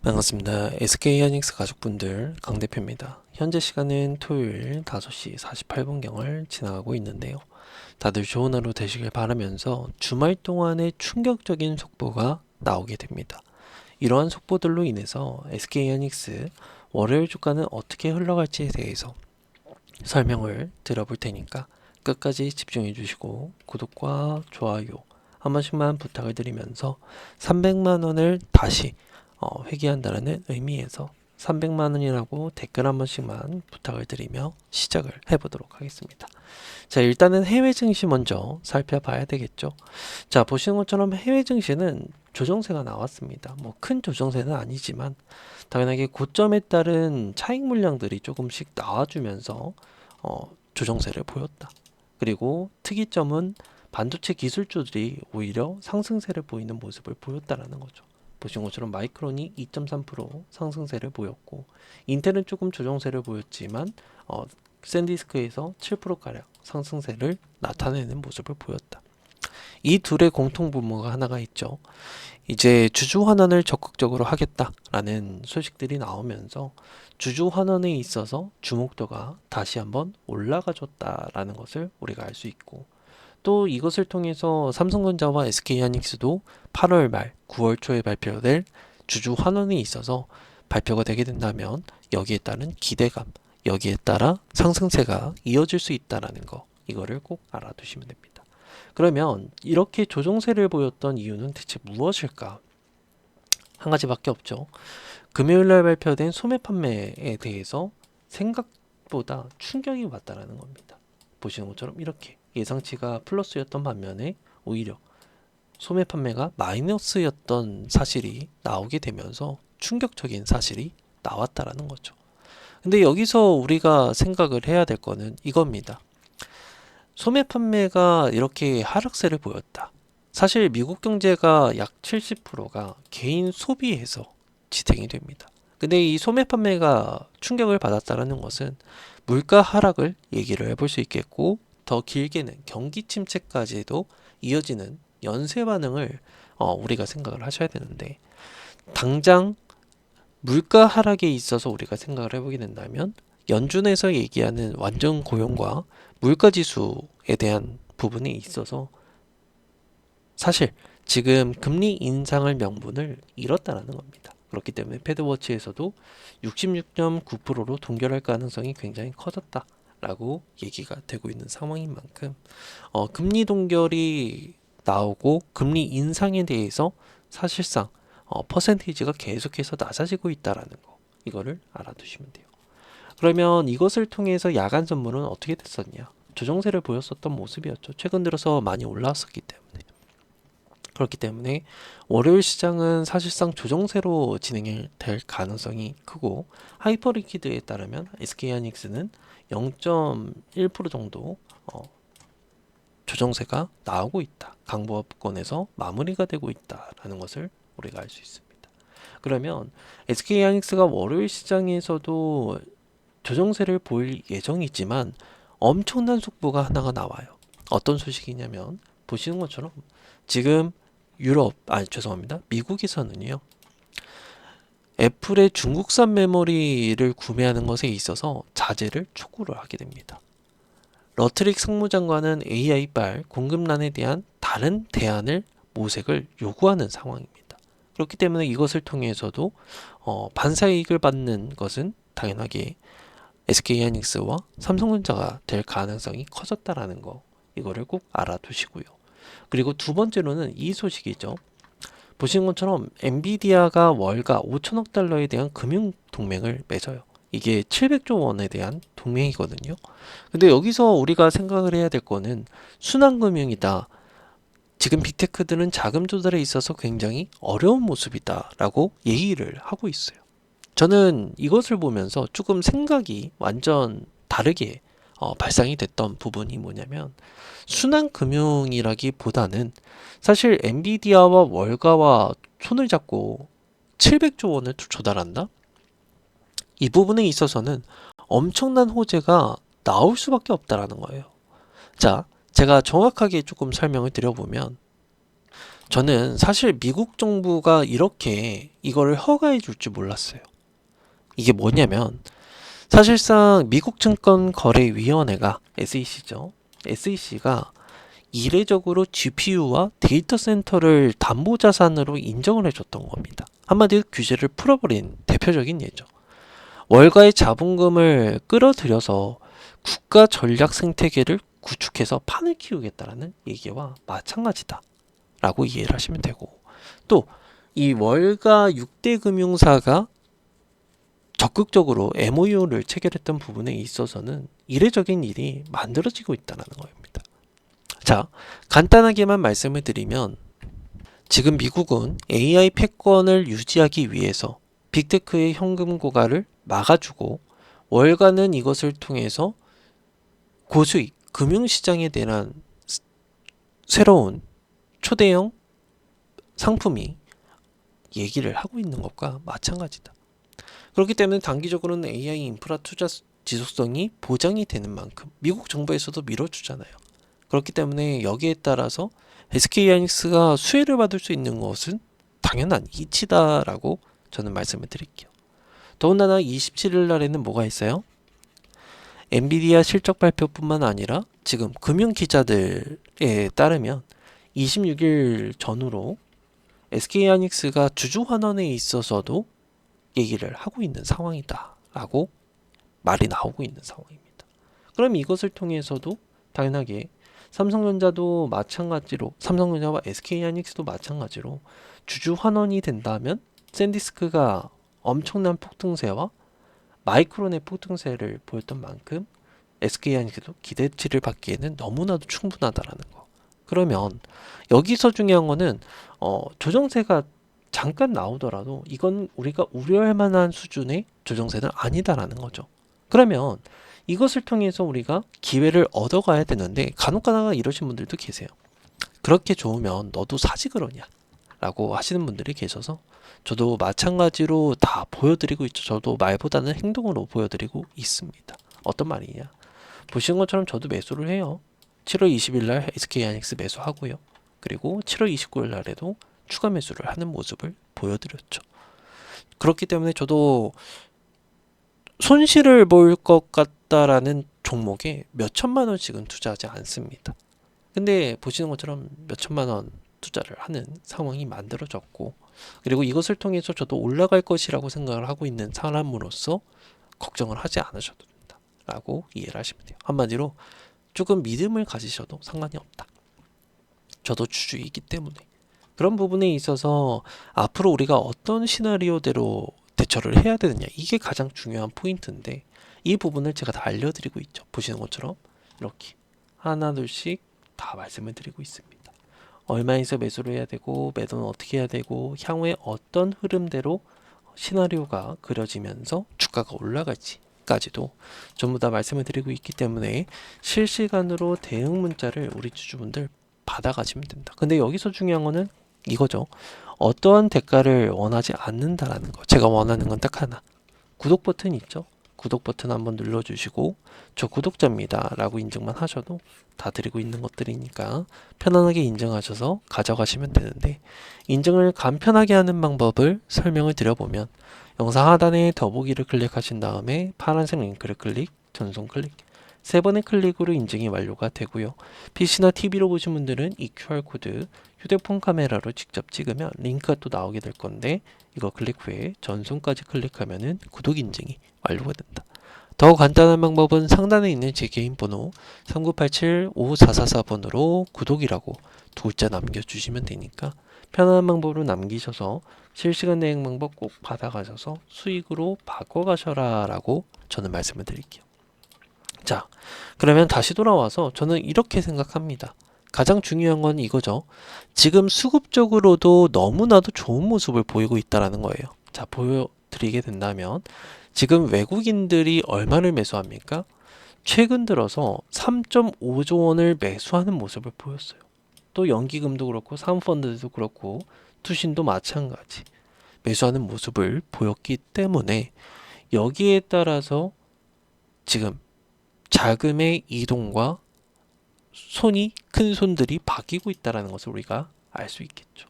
반갑습니다. SK하이닉스 가족분들 강 대표입니다. 현재 시간은 토요일 5시 48분경을 지나가고 있는데요. 다들 좋은 하루 되시길 바라면서 주말 동안에 충격적인 속보가 나오게 됩니다. 이러한 속보들로 인해서 SK하이닉스 월요일 주가는 어떻게 흘러갈지에 대해서 설명을 들어볼 테니까 끝까지 집중해 주시고 구독과 좋아요 한 번씩만 부탁을 드리면서 300만 원을 다시 회귀한다는 의미에서 300만 원이라고 댓글 한 번씩만 부탁을 드리며 시작을 해보도록 하겠습니다. 자, 일단은 해외 증시 먼저 살펴봐야 되겠죠. 자, 보시는 것처럼 해외 증시는 조정세가 나왔습니다. 뭐 큰 조정세는 아니지만 당연하게 고점에 따른 차익 물량들이 조금씩 나와주면서 조정세를 보였다. 그리고 특이점은 반도체 기술주들이 오히려 상승세를 보이는 모습을 보였다라는 거죠. 보신 것처럼 마이크론이 2.3% 상승세를 보였고 인텔은 조금 조정세를 보였지만 샌디스크에서 7%가량 상승세를 나타내는 모습을 보였다. 이 둘의 공통 분모가 하나가 있죠. 이제 주주 환원을 적극적으로 하겠다라는 소식들이 나오면서 주주 환원에 있어서 주목도가 다시 한번 올라가줬다라는 것을 우리가 알 수 있고, 또 이것을 통해서 삼성전자와 SK하이닉스도 8월 말, 9월 초에 발표될 주주 환원이 있어서 발표가 되게 된다면 여기에 따른 기대감, 여기에 따라 상승세가 이어질 수 있다는 거, 이거를 꼭 알아두시면 됩니다. 그러면 이렇게 조정세를 보였던 이유는 대체 무엇일까? 한 가지밖에 없죠. 금요일날 발표된 소매 판매에 대해서 생각보다 충격이 왔다라는 겁니다. 보시는 것처럼 이렇게 예상치가 플러스였던 반면에 오히려 소매 판매가 마이너스였던 사실이 나오게 되면서 충격적인 사실이 나왔다라는 거죠. 근데 여기서 우리가 생각을 해야 될 거는 이겁니다. 소매 판매가 이렇게 하락세를 보였다. 사실 미국 경제가 약 70%가 개인 소비에서 지탱이 됩니다. 근데 이 소매 판매가 충격을 받았다는 것은 물가 하락을 얘기를 해볼 수 있겠고, 더 길게는 경기 침체까지도 이어지는 연쇄 반응을 우리가 생각을 하셔야 되는데, 당장 물가 하락에 있어서 우리가 생각을 해보게 된다면 연준에서 얘기하는 완전 고용과 물가 지수에 대한 부분에 있어서 사실 지금 금리 인상을 명분을 잃었다는 겁니다. 그렇기 때문에 패드워치에서도 66.9%로 동결할 가능성이 굉장히 커졌다라고 얘기가 되고 있는 상황인 만큼 금리 동결이 나오고 금리 인상에 대해서 사실상 퍼센테이지가 계속해서 낮아지고 있다라는 거, 이거를 알아두시면 돼요. 그러면 이것을 통해서 야간 선물은 어떻게 됐었냐? 조정세를 보였었던 모습이었죠. 최근 들어서 많이 올라왔었기 때문에. 그렇기 때문에 월요일 시장은 사실상 조정세로 진행될 가능성이 크고, 하이퍼리퀴드에 따르면 SK하이닉스는 0.1% 정도 조정세가 나오고 있다. 강보합권에서 마무리가 되고 있다라는 것을 우리가 알 수 있습니다. 그러면 SK하이닉스가 월요일 시장에서도 조정세를 보일 예정이지만 엄청난 속보가 하나가 나와요. 어떤 소식이냐면 보시는 것처럼 지금 미국에서는요, 애플의 중국산 메모리를 구매하는 것에 있어서 자제를 촉구를 하게 됩니다. 러트릭 상무장관은 AI발 공급난에 대한 다른 대안을 모색을 요구하는 상황입니다. 그렇기 때문에 이것을 통해서도 반사이익을 받는 것은 당연하게 SK하이닉스와 삼성전자가 될 가능성이 커졌다라는 거, 이거를 꼭 알아두시고요. 그리고 두 번째로는 이 소식이죠. 보시는 것처럼 엔비디아가 월가 5천억 달러에 대한 금융 동맹을 맺어요. 이게 700조 원에 대한 동맹이거든요. 근데 여기서 우리가 생각을 해야 될 거는 순환금융이다. 지금 빅테크들은 자금 조달에 있어서 굉장히 어려운 모습이다라고 얘기를 하고 있어요. 저는 이것을 보면서 조금 생각이 완전 다르게 발상이 됐던 부분이 뭐냐면, 순환금융이라기보다는 사실 엔비디아와 월가와 손을 잡고 700조 원을 조달한다? 이 부분에 있어서는 엄청난 호재가 나올 수밖에 없다라는 거예요. 자, 제가 정확하게 조금 설명을 드려보면, 저는 사실 미국 정부가 이렇게 이거를 허가해 줄 줄 몰랐어요. 이게 뭐냐면 사실상 미국 증권거래위원회가 SEC죠. SEC가 이례적으로 GPU와 데이터 센터를 담보 자산으로 인정을 해줬던 겁니다. 한마디로 규제를 풀어버린 대표적인 예죠. 월가의 자본금을 끌어들여서 국가 전략 생태계를 구축해서 판을 키우겠다라는 얘기와 마찬가지다 라고 이해를 하시면 되고, 또 이 월가 6대 금융사가 적극적으로 MOU를 체결했던 부분에 있어서는 이례적인 일이 만들어지고 있다는 겁니다. 자, 간단하게만 말씀을 드리면 지금 미국은 AI 패권을 유지하기 위해서 빅테크의 현금 고갈을 막아주고, 월가는 이것을 통해서 고수익 금융시장에 대한 새로운 초대형 상품이 얘기를 하고 있는 것과 마찬가지다. 그렇기 때문에 단기적으로는 AI 인프라 투자 지속성이 보장이 되는 만큼 미국 정부에서도 밀어주잖아요. 그렇기 때문에 여기에 따라서 SK하이닉스가 수혜를 받을 수 있는 것은 당연한 이치다라고 저는 말씀을 드릴게요. 더군다나 27일 날에는 뭐가 있어요? 엔비디아 실적 발표뿐만 아니라 지금 금융 기자들에 따르면 26일 전후로 SK하이닉스가 주주 환원에 있어서도 얘기를 하고 있는 상황이다라고 말이 나오고 있는 상황입니다. 그럼 이것을 통해서도 당연하게 삼성전자도 마찬가지로, 삼성전자와 SK하이닉스도 마찬가지로 주주 환원이 된다면 샌디스크가 엄청난 폭등세와 마이크론의 폭등세를 보였던 만큼 SK하이닉스도 기대치를 받기에는 너무나도 충분하다라는 거. 그러면 여기서 중요한 거는 조정세가 잠깐 나오더라도 이건 우리가 우려할 만한 수준의 조정세는 아니다라는 거죠. 그러면 이것을 통해서 우리가 기회를 얻어가야 되는데 간혹가다가 이러신 분들도 계세요. 그렇게 좋으면 너도 사지 그러냐 라고 하시는 분들이 계셔서 저도 마찬가지로 다 보여드리고 있죠. 저도 말보다는 행동으로 보여드리고 있습니다. 어떤 말이냐, 보시는 것처럼 저도 매수를 해요. 7월 20일 날 SK하이닉스 매수하고요. 그리고 7월 29일 날에도 추가 매수를 하는 모습을 보여드렸죠. 그렇기 때문에 저도 손실을 볼 것 같다라는 종목에 몇 천만 원씩은 투자하지 않습니다. 근데 보시는 것처럼 몇 천만 원 투자를 하는 상황이 만들어졌고, 그리고 이것을 통해서 저도 올라갈 것이라고 생각을 하고 있는 사람으로서 걱정을 하지 않으셔도 된다 라고 이해를 하시면 돼요. 한마디로 조금 믿음을 가지셔도 상관이 없다. 저도 주주이기 때문에. 그런 부분에 있어서 앞으로 우리가 어떤 시나리오대로 대처를 해야 되느냐, 이게 가장 중요한 포인트인데 이 부분을 제가 다 알려드리고 있죠. 보시는 것처럼 이렇게 하나 둘씩 다 말씀을 드리고 있습니다. 얼마에서 매수를 해야 되고 매도는 어떻게 해야 되고 향후에 어떤 흐름대로 시나리오가 그려지면서 주가가 올라갈지까지도 전부 다 말씀을 드리고 있기 때문에 실시간으로 대응 문자를 우리 주주분들 받아가시면 된다. 근데 여기서 중요한 거는 이거죠. 어떠한 대가를 원하지 않는다라는 거. 제가 원하는 건 딱 하나. 구독 버튼 있죠? 구독 버튼 한번 눌러주시고 저 구독자입니다 라고 인증만 하셔도 다 드리고 있는 것들이니까 편안하게 인증하셔서 가져가시면 되는데, 인증을 간편하게 하는 방법을 설명을 드려보면 영상 하단에 더보기를 클릭하신 다음에 파란색 링크를 클릭, 전송 클릭, 세 번의 클릭으로 인증이 완료가 되고요. PC나 TV로 보신 분들은 이 QR코드 휴대폰 카메라로 직접 찍으면 링크가 또 나오게 될 건데, 이거 클릭 후에 전송까지 클릭하면은 구독 인증이 완료가 된다. 더 간단한 방법은 상단에 있는 제 개인 번호 3987-5444번으로 구독이라고 두 글자 남겨주시면 되니까 편안한 방법으로 남기셔서 실시간 대응 방법 꼭 받아가셔서 수익으로 바꿔가셔라 라고 저는 말씀을 드릴게요. 자, 그러면 다시 돌아와서 저는 이렇게 생각합니다. 가장 중요한 건 이거죠. 지금 수급적으로도 너무나도 좋은 모습을 보이고 있다는 거예요. 자, 보여드리게 된다면 지금 외국인들이 얼마를 매수합니까? 최근 들어서 3.5조 원을 매수하는 모습을 보였어요. 또 연기금도 그렇고 사모펀드도 그렇고 투신도 마찬가지 매수하는 모습을 보였기 때문에 여기에 따라서 지금 자금의 이동과 손이 큰 손들이 바뀌고 있다는 것을 우리가 알 수 있겠죠.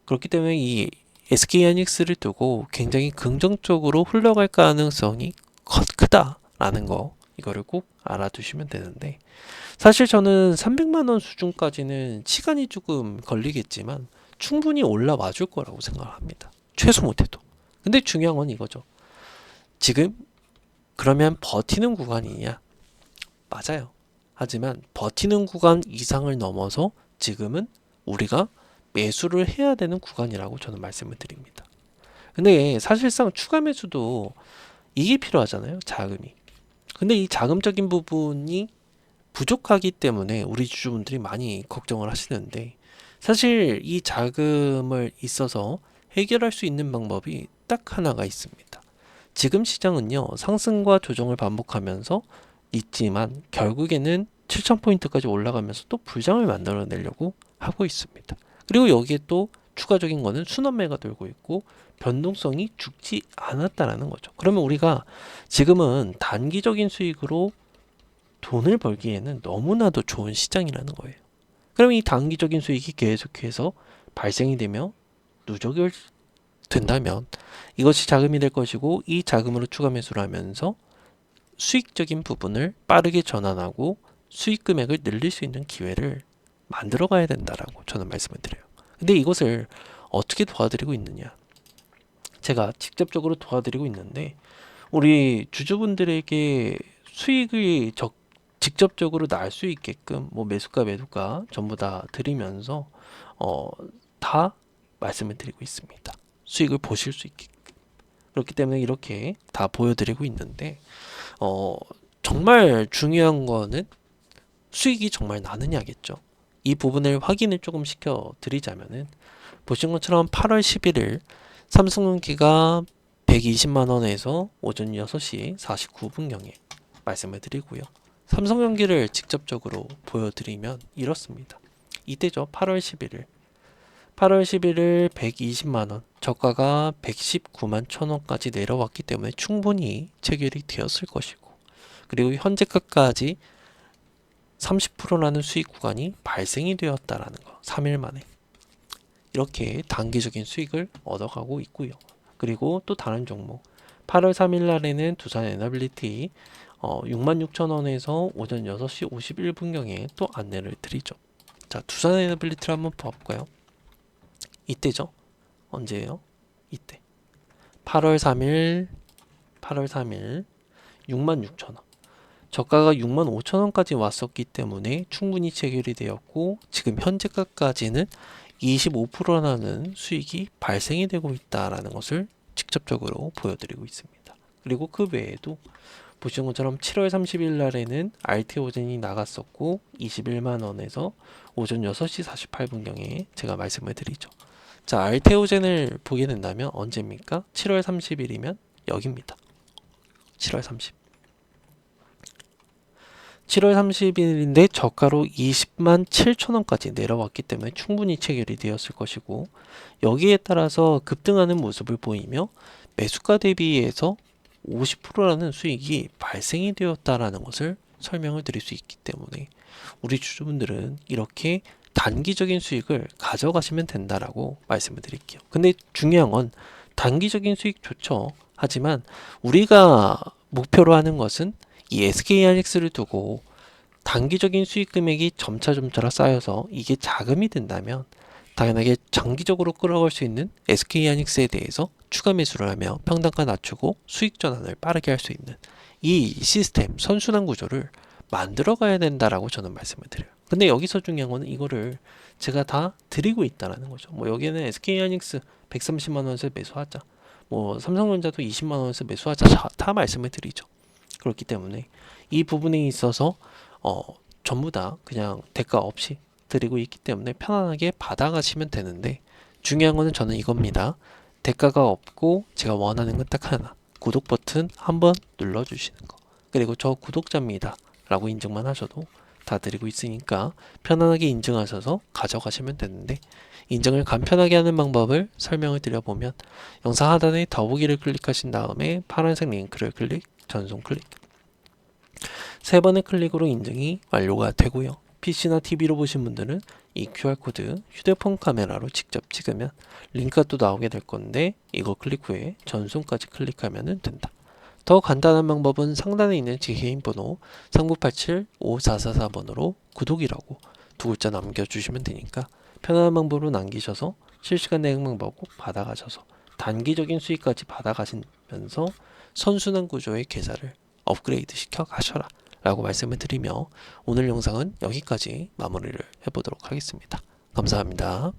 그렇기 때문에 이 SK하이닉스를 두고 굉장히 긍정적으로 흘러갈 가능성이 크다라는 거, 이거를 꼭 알아두시면 되는데, 사실 저는 300만 원 수준까지는 시간이 조금 걸리겠지만 충분히 올라와 줄 거라고 생각을 합니다. 최소 못해도. 근데 중요한 건 이거죠. 지금 그러면 버티는 구간이냐? 맞아요. 하지만 버티는 구간 이상을 넘어서 지금은 우리가 매수를 해야 되는 구간이라고 저는 말씀을 드립니다. 근데 사실상 추가 매수도 이게 필요하잖아요. 자금이. 근데 이 자금적인 부분이 부족하기 때문에 우리 주주분들이 많이 걱정을 하시는데, 사실 이 자금을 있어서 해결할 수 있는 방법이 딱 하나가 있습니다. 지금 시장은요, 상승과 조정을 반복하면서 있지만 결국에는 7,000포인트까지 올라가면서 또 불장을 만들어내려고 하고 있습니다. 그리고 여기에 또 추가적인 거는 순환매가 돌고 있고 변동성이 죽지 않았다라는 거죠. 그러면 우리가 지금은 단기적인 수익으로 돈을 벌기에는 너무나도 좋은 시장이라는 거예요. 그럼 이 단기적인 수익이 계속해서 발생이 되며 누적이 된다면 이것이 자금이 될 것이고, 이 자금으로 추가 매수를 하면서 수익적인 부분을 빠르게 전환하고 수익 금액을 늘릴 수 있는 기회를 만들어 가야 된다라고 저는 말씀을 드려요. 근데 이것을 어떻게 도와드리고 있느냐? 제가 직접적으로 도와드리고 있는데, 우리 주주분들에게 수익을 직접적으로 날 수 있게끔 뭐 매수가 매도가 전부 다 드리면서 다 말씀을 드리고 있습니다. 수익을 보실 수 있게끔. 그렇기 때문에 이렇게 다 보여드리고 있는데, 정말 중요한 거는 수익이 정말 나느냐겠죠. 이 부분을 확인을 조금 시켜 드리자면은, 보신 것처럼 8월 11일 삼성전기가 120만 원에서 오전 6시 49분경에 말씀을 드리고요. 삼성전기를 직접적으로 보여드리면 이렇습니다. 이때죠. 8월 11일. 8월 11일 120만 원, 저가가 119만 1,000원까지 내려왔기 때문에 충분히 체결이 되었을 것이고, 그리고 현재가까지 30%라는 수익 구간이 발생이 되었다라는 거, 3일 만에 이렇게 단기적인 수익을 얻어가고 있고요. 그리고 또 다른 종목, 8월 3일 날에는 두산 에너빌리티 66,000원에서 오전 6시 51분경에 또 안내를 드리죠. 자, 두산 에너빌리티를 한번 볼까요? 이때죠. 언제예요? 이때 8월 3일 66,000원, 저가가 65,000원까지 왔었기 때문에 충분히 체결이 되었고, 지금 현재가까지는 25%라는 수익이 발생이 되고 있다라는 것을 직접적으로 보여드리고 있습니다. 그리고 그 외에도 보시는 것처럼 7월 30일 날에는 RT오젠이 나갔었고 21만 원에서 오전 6시 48분경에 제가 말씀을 드리죠. 자, RT오젠을 보게 된다면 언제입니까? 7월 30일이면 여기입니다. 7월 30일. 7월 30일인데 저가로 20만 7천원까지 내려왔기 때문에 충분히 체결이 되었을 것이고, 여기에 따라서 급등하는 모습을 보이며 매수가 대비해서 50%라는 수익이 발생이 되었다라는 것을 설명을 드릴 수 있기 때문에 우리 주주분들은 이렇게 단기적인 수익을 가져가시면 된다라고 말씀을 드릴게요. 근데 중요한 건 단기적인 수익 좋죠. 하지만 우리가 목표로 하는 것은 이 SK하이닉스를 두고 단기적인 수익 금액이 점차로 쌓여서 이게 자금이 된다면 당연하게 장기적으로 끌어갈 수 있는 SK하이닉스에 대해서 추가 매수를 하며 평단가 낮추고 수익 전환을 빠르게 할 수 있는 이 시스템, 선순환 구조를 만들어 가야 된다라고 저는 말씀을 드려요. 근데 여기서 중요한 거는 이거를 제가 다 드리고 있다라는 거죠. 뭐 여기에는 SK하이닉스 130만 원에서 매수하자, 뭐 삼성전자도 20만 원에서 매수하자, 다 말씀을 드리죠. 그렇기 때문에 이 부분에 있어서 전부 다 그냥 대가 없이 드리고 있기 때문에 편안하게 받아가시면 되는데, 중요한 거는 저는 이겁니다. 대가가 없고 제가 원하는 건 딱 하나, 구독 버튼 한번 눌러주시는 거, 그리고 저 구독자입니다 라고 인증만 하셔도 다 드리고 있으니까 편안하게 인증하셔서 가져가시면 되는데, 인증을 간편하게 하는 방법을 설명을 드려보면, 영상 하단에 더보기를 클릭하신 다음에 파란색 링크를 클릭, 전송 클릭, 세 번의 클릭으로 인증이 완료가 되고요. PC나 TV로 보신 분들은 이 QR코드 휴대폰 카메라로 직접 찍으면 링크가 또 나오게 될 건데 이거 클릭 후에 전송까지 클릭하면 된다. 더 간단한 방법은 상단에 있는 제 개인 번호 3987-5444번으로 구독이라고 두 글자 남겨주시면 되니까 편안한 방법으로 남기셔서 실시간 내용 방법 받아가셔서 단기적인 수익까지 받아가시면서 선순환 구조의 계좌를 업그레이드 시켜 가셔라 라고 말씀을 드리며 오늘 영상은 여기까지 마무리를 해보도록 하겠습니다. 감사합니다.